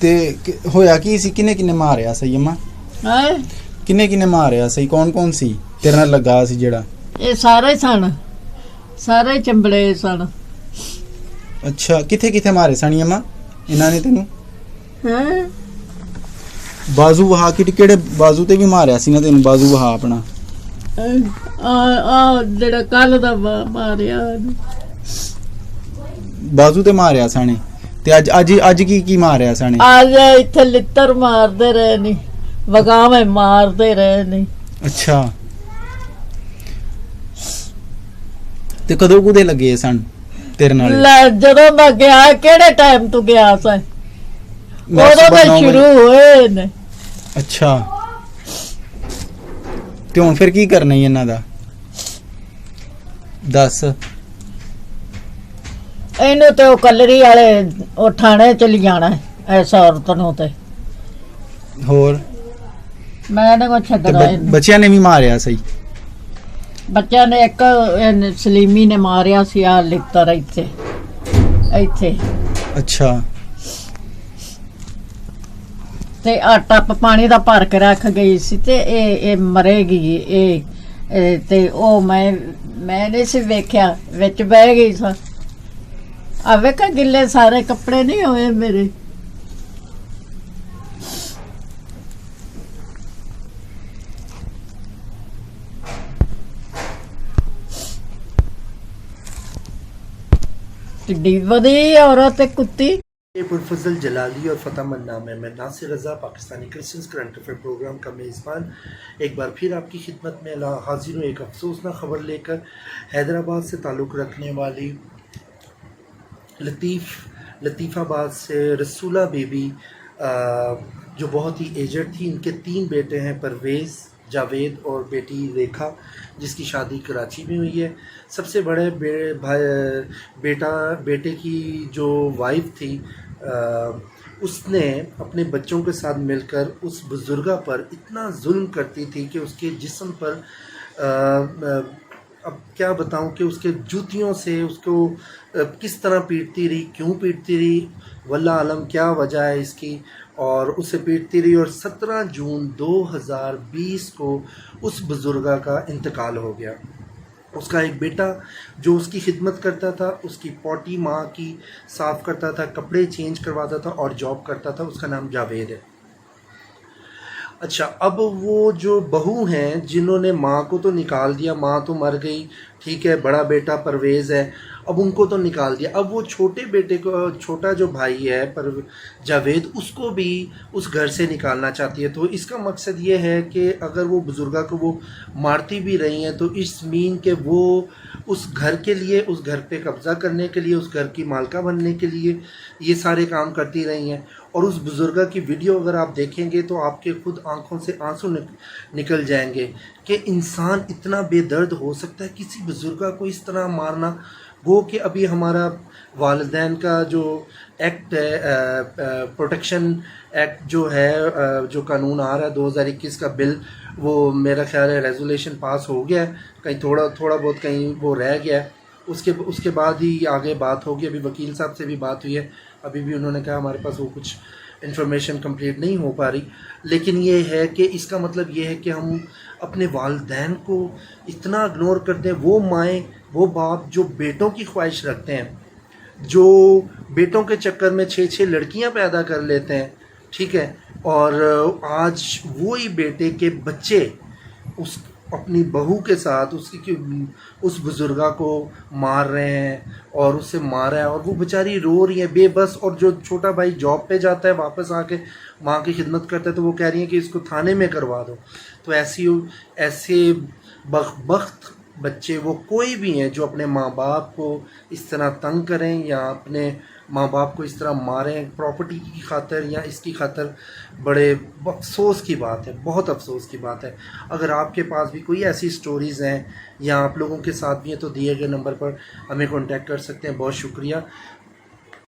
ਤੇ ਹੋਇਆ ਕੀ ਸੀ? ਕਿਨੇ ਮਾਰਿਆ ਸਹੀ ਅਮਾ? ਹੈ ਕਿਨੇ ਮਾਰਿਆ ਸਹੀ? ਕੌਣ ਸੀ ਤੇਰੇ ਨਾਲ ਲੱਗਾ ਸੀ ਜਿਹੜਾ? ਇਹ ਸਾਰੇ ਸਨ, ਸਾਰੇ ਚੰਬਲੇ ਸਨ। ਅੱਛਾ, ਕਿੱਥੇ ਮਾਰੇ ਸਨ ਅਮਾ ਇਹਨਾਂ ਨੇ ਤੈਨੂੰ? ਹੈ ਬਾਜ਼ੂ ਵਹਾ ਕਿਹੜੇ ਬਾਜ਼ੂ ਤੇ ਵੀ ਮਾਰਿਆ ਸੀ ਨਾ ਤੈਨੂੰ? ਬਾਜ਼ੂ ਵਹਾ ਆਪਣਾ ਆ ਜਿਹੜਾ ਕੱਲ ਦਾ ਮਾਰਿਆ, ਬਾਜ਼ੂ ਤੇ ਮਾਰਿਆ ਸਾਨੇ। ਤੇ ਅੱਜ ਕੀ ਮਾਰਿਆ ਸਾਨੇ? ਅੱਜ ਇੱਥੇ ਲਿੱਤਰ ਮਾਰਦੇ ਰਹੇ ਨੇ, ਵਗਾਵੇਂ ਮਾਰਦੇ ਰਹੇ ਨੇ। ਅੱਛਾ, ਤੇ ਕਦੋਂ ਕੁਦੇ ਲੱਗੇ ਸਨ ਤੇਰੇ ਨਾਲ? ਜਦੋਂ ਮੈਂ ਗਿਆ, ਕਿਹੜੇ ਟਾਈਮ ਤੋਂ ਗਿਆ ਸੀ? ਉਦੋਂ ਤਾਂ ਸ਼ੁਰੂ ਹੋਏ ਨੇ। ਅੱਛਾ, ਤੇ ਹੁਣ ਫਿਰ ਕੀ ਕਰਨਾ ਹੀ ਇਹਨਾਂ ਦਾ ਦੱਸ? ਇਹਨੂੰ ਤੇ ਉਹ ਕਲਰੀ ਵਾਲੇ ਉਹ ਥਾਣੇ ਚਲੀ ਜਾਣਾ ਐਸ ਔਰਤ ਨੂੰ। ਤੇ ਹੋਰ ਮੈਂ ਨਾ ਕੋ ਛੱਡਣਾ ਇਹਨੂੰ। ਬੱਚਿਆਂ ਨੇ ਵੀ ਮਾਰਿਆ ਸਹੀ? ਬੱਚਿਆਂ ਨੇ ਇੱਕ ਸਲੀਮੀ ਨੇ ਮਾਰਿਆ ਸੀ ਆ ਲਿੱਤਰ ਇੱਥੇ। ਅੱਛਾ, ਤੇ ਆ ਟੱਪ ਪਾਣੀ ਦਾ ਭਰ ਕੇ ਰੱਖ ਗਈ ਸੀ ਤੇ ਇਹ ਮਰੇਗੀ ਇਹ ਤੇ ਉਹ ਮੈਂ ਨਹੀਂ ਸੀ ਵੇਖਿਆ, ਵਿੱਚ ਬਹਿ ਗਈ ਸਾਂ। ਆ ਵੇਖਾ ਗਿੱਲੇ ਸਾਰੇ ਕੱਪੜੇ ਨਹੀਂ ਹੋਏ ਮੇਰੇ। किड्डी वधी औरत कुत्ती। पुरफजल जलाली और फतेह नाम है। मैं Nasir Raza Pakistani Christians current affair program का मेज़बान एक बार फिर आपकी खिदमत में हाजिर हूँ एक अफसोसनाक ख़बर लेकर। हैदराबाद से ताल्लुक़ रखने वाली लतीफ़ाबाद से रसूला बेबी जो बहुत ही एजड थी, इनके 3 बेटे हैं, परवेज़, जावेद और बेटी रेखा, जिसकी शादी कराची में हुई है। सबसे बड़े बेटे की जो वाइफ थी उसने अपने बच्चों के साथ मिलकर उस बुज़ुर्गा पर इतना जुल्म करती थी कि उसके जिस्म पर अब क्या बताऊं कि उसके जूतियों से उसको किस तरह पीटती रही, क्यों पीटती रही, वल्लाह आलम क्या वजह है इसकी। और उसे पीटती रही और 17 जून 2020 को उस बुज़ुर्गा का इंतकाल हो गया। उसका एक बेटा जो उसकी खिदमत करता था, उसकी पॉटी माँ की साफ़ करता था, कपड़े चेंज करवाता था और जॉब करता था, उसका नाम जावेद है। अच्छा, अब वो जो बहू हैं जिन्होंने माँ को तो निकाल दिया, माँ तो मर गई, ठीक है, बड़ा बेटा परवेज़ है, अब उनको तो निकाल दिया। अब वो छोटे बेटे को, छोटा जो भाई है पर जावेद, उसको भी उस घर से निकालना चाहती है। तो इसका मकसद ये है कि अगर वो बुज़ुर्गा को वो मारती भी रही हैं तो इस मीन के वो उस घर के लिए, उस घर पे कब्ज़ा करने के लिए, उस घर की मालका बनने के लिए ये सारे काम करती रही हैं। और उस बुज़ुर्गा की वीडियो अगर आप देखेंगे तो आपके खुद आंखों से आंसू निकल जाएंगे कि इंसान इतना बेदर्द हो सकता है, किसी बुज़ुर्गा को इस तरह मारना। वो कि अभी हमारा वालिदैन का जो एक्ट है, प्रोटेक्शन एक्ट जो है, जो कानून आ रहा है 2021 का बिल, वो मेरा ख्याल है रेजोल्यूशन पास हो गया है, कहीं थोड़ा बहुत कहीं वो रह गया है, उसके बाद ही आगे बात होगी। अभी वकील साहब से भी बात हुई है, अभी भी उन्होंने कहा हमारे पास वो कुछ इन्फॉर्मेशन कंप्लीट नहीं हो पा रही। लेकिन ये है कि इसका मतलब ये है कि हम अपने वालिदैन को इतना इग्नोर करते हैं। वो माएँ, वो बाप जो बेटों की ख्वाहिश रखते हैं, जो बेटों के चक्कर में 6 लड़कियां पैदा कर लेते हैं, ठीक है, और आज वही बेटे के बच्चे उस अपनी बहू के साथ उस बुज़ुर्गा को मार रहे हैं और उससे मारा है और वो बेचारी रो रही है बेबस। और जो छोटा भाई जॉब पे जाता है, वापस आके माँ की खिदमत करता है, तो वो कह रही है कि इसको थाने में करवा दो। तो ऐसे बख्त बच्चे, वो कोई भी हैं जो अपने माँ बाप को इस तरह तंग करें या अपने माँ बाप को इस तरह मारें प्रॉपर्टी की खातर या इसकी खातर, बड़े अफसोस की बात है, बहुत अफसोस की बात है। अगर आपके पास भी कोई ऐसी स्टोरीज़ हैं या आप लोगों के साथ भी हैं तो दिए गए नंबर पर हमें कांटेक्ट कर सकते हैं। बहुत शुक्रिया।